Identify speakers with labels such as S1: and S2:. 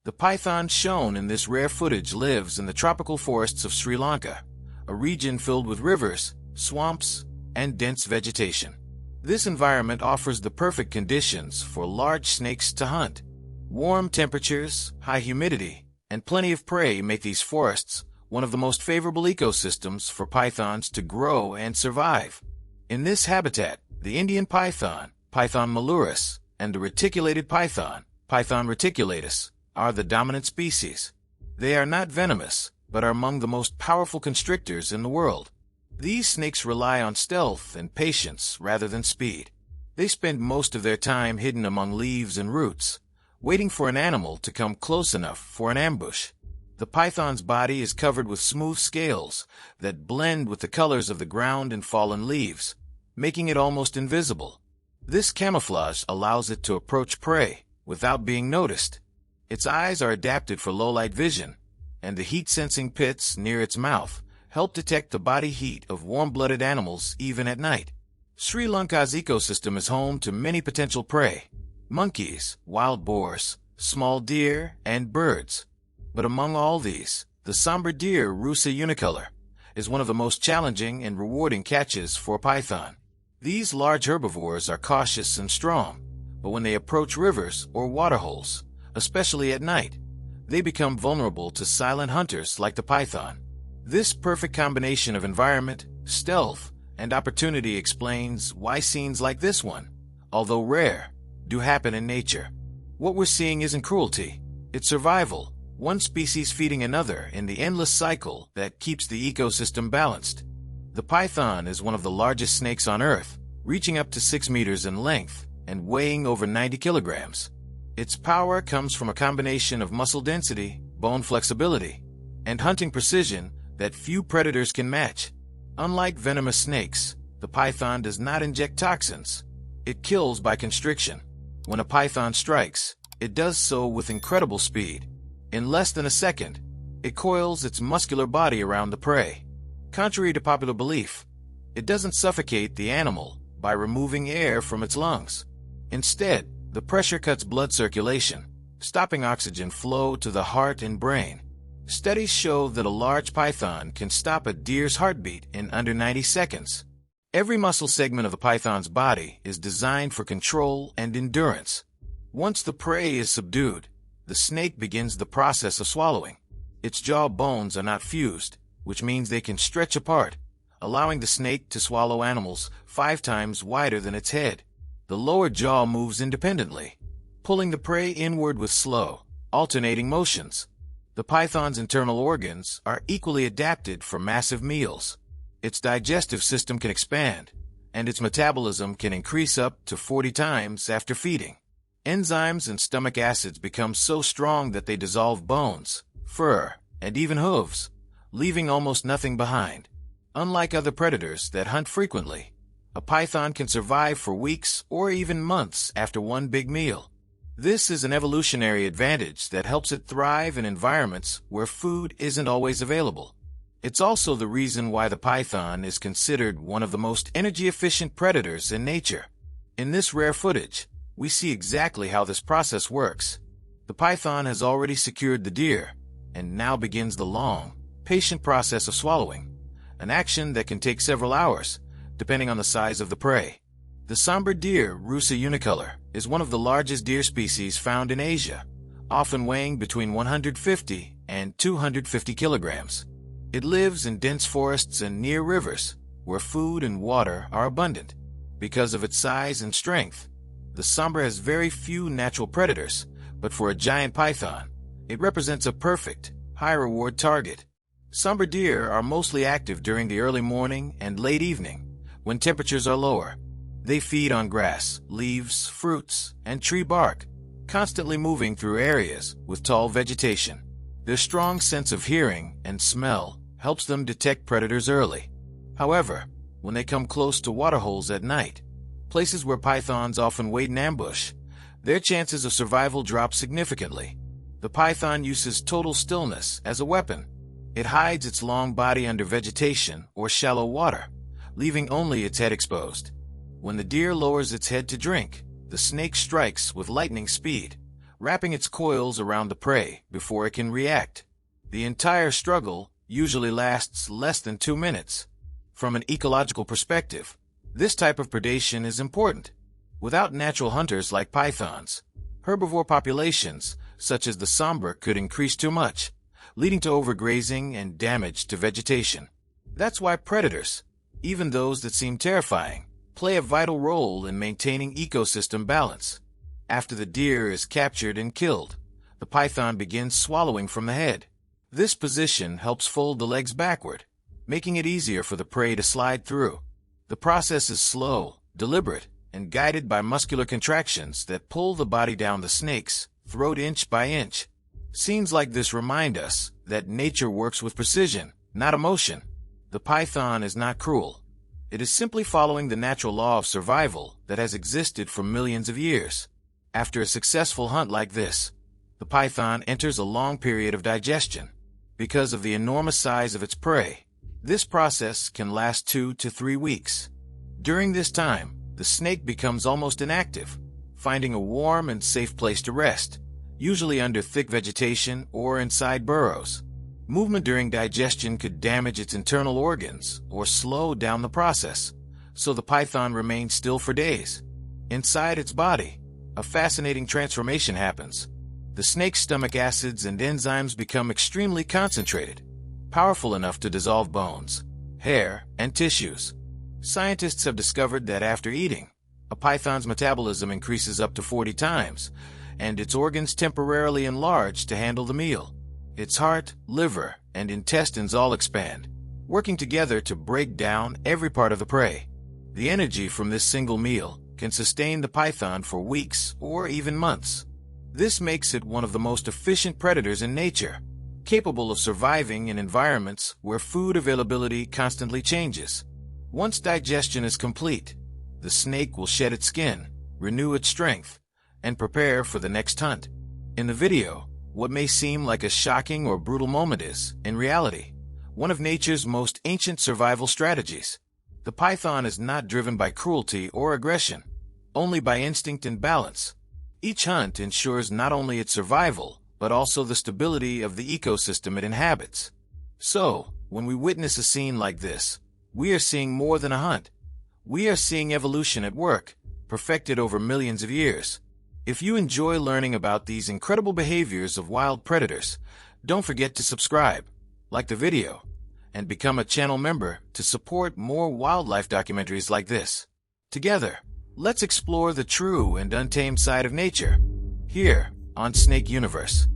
S1: The python shown in this rare footage lives in the tropical forests of Sri Lanka, a region filled with rivers, swamps, and dense vegetation. This environment offers the perfect conditions for large snakes to hunt. Warm temperatures, high humidity, and plenty of prey make these forests one of the most favorable ecosystems for pythons to grow and survive. In this habitat, the Indian python, Python malurus, and the reticulated python, Python reticulatus, are the dominant species. They are not venomous, but are among the most powerful constrictors in the world. These snakes rely on stealth and patience rather than speed. They spend most of their time hidden among leaves and roots, waiting for an animal to come close enough for an ambush. The python's body is covered with smooth scales that blend with the colors of the ground and fallen leaves, making it almost invisible. This camouflage allows it to approach prey without being noticed. Its eyes are adapted for low-light vision, and the heat-sensing pits near its mouth help detect the body heat of warm-blooded animals even at night. Sri Lanka's ecosystem is home to many potential prey: monkeys, wild boars, small deer, and birds. But among all these, the Sambar Deer rusa unicolor is one of the most challenging and rewarding catches for python. These large herbivores are cautious and strong, but when they approach rivers or waterholes, especially at night, they become vulnerable to silent hunters like the python. This perfect combination of environment, stealth, and opportunity explains why scenes like this one, although rare, do happen in nature. What we're seeing isn't cruelty, it's survival, one species feeding another in the endless cycle that keeps the ecosystem balanced. The python is one of the largest snakes on Earth, reaching up to 6 meters in length and weighing over 90 kilograms. Its power comes from a combination of muscle density, bone flexibility, and hunting precision that few predators can match. Unlike venomous snakes, the python does not inject toxins. It kills by constriction. When a python strikes, it does so with incredible speed. In less than a second, it coils its muscular body around the prey. Contrary to popular belief, it doesn't suffocate the animal by removing air from its lungs. Instead, the pressure cuts blood circulation, stopping oxygen flow to the heart and brain. Studies show that a large python can stop a deer's heartbeat in under 90 seconds. Every muscle segment of the python's body is designed for control and endurance. Once the prey is subdued, the snake begins the process of swallowing. Its jaw bones are not fused, which means they can stretch apart, allowing the snake to swallow animals 5 times wider than its head. The lower jaw moves independently, pulling the prey inward with slow, alternating motions. The python's internal organs are equally adapted for massive meals. Its digestive system can expand, and its metabolism can increase up to 40 times after feeding. Enzymes and stomach acids become so strong that they dissolve bones, fur, and even hooves, leaving almost nothing behind. Unlike other predators that hunt frequently, a python can survive for weeks or even months after one big meal. This is an evolutionary advantage that helps it thrive in environments where food isn't always available. It's also the reason why the python is considered one of the most energy-efficient predators in nature. In this rare footage, we see exactly how this process works. The python has already secured the deer, and now begins the long, patient process of swallowing, an action that can take several hours, depending on the size of the prey. The Sambar Deer rusa unicolor is one of the largest deer species found in Asia, often weighing between 150 and 250 kilograms. It lives in dense forests and near rivers, where food and water are abundant. Because of its size and strength, the sambar has very few natural predators, but for a giant python, it represents a perfect, high-reward target. Sambar deer are mostly active during the early morning and late evening, when temperatures are lower. They feed on grass, leaves, fruits, and tree bark, constantly moving through areas with tall vegetation. Their strong sense of hearing and smell helps them detect predators early. However, when they come close to waterholes at night, places where pythons often wait in ambush, their chances of survival drop significantly. The python uses total stillness as a weapon. It hides its long body under vegetation or shallow water, leaving only its head exposed. When the deer lowers its head to drink, the snake strikes with lightning speed, wrapping its coils around the prey before it can react. The entire struggle usually lasts less than 2 minutes. From an ecological perspective, this type of predation is important. Without natural hunters like pythons, herbivore populations, such as the sambar, could increase too much, leading to overgrazing and damage to vegetation. That's why predators, even those that seem terrifying, play a vital role in maintaining ecosystem balance. After the deer is captured and killed, the python begins swallowing from the head. This position helps fold the legs backward, making it easier for the prey to slide through. The process is slow, deliberate, and guided by muscular contractions that pull the body down the snake's throat inch by inch. Scenes like this remind us that nature works with precision, not emotion. The python is not cruel. It is simply following the natural law of survival that has existed for millions of years. After a successful hunt like this, the python enters a long period of digestion. Because of the enormous size of its prey, this process can last 2 to 3 weeks. During this time, the snake becomes almost inactive, finding a warm and safe place to rest, usually under thick vegetation or inside burrows. Movement during digestion could damage its internal organs or slow down the process, so the python remains still for days. Inside its body, a fascinating transformation happens. The snake's stomach acids and enzymes become extremely concentrated, powerful enough to dissolve bones, hair, and tissues. Scientists have discovered that after eating, a python's metabolism increases up to 40 times, and its organs temporarily enlarge to handle the meal. Its heart, liver, and intestines all expand, working together to break down every part of the prey. The energy from this single meal can sustain the python for weeks or even months. This makes it one of the most efficient predators in nature, capable of surviving in environments where food availability constantly changes. Once digestion is complete, the snake will shed its skin, renew its strength, and prepare for the next hunt. In the video, what may seem like a shocking or brutal moment is, in reality, one of nature's most ancient survival strategies. The python is not driven by cruelty or aggression, only by instinct and balance. Each hunt ensures not only its survival, but also the stability of the ecosystem it inhabits. So, when we witness a scene like this, we are seeing more than a hunt. We are seeing evolution at work, perfected over millions of years. If you enjoy learning about these incredible behaviors of wild predators, don't forget to subscribe, like the video, and become a channel member to support more wildlife documentaries like this. Together, let's explore the true and untamed side of nature, here on Snake Universe.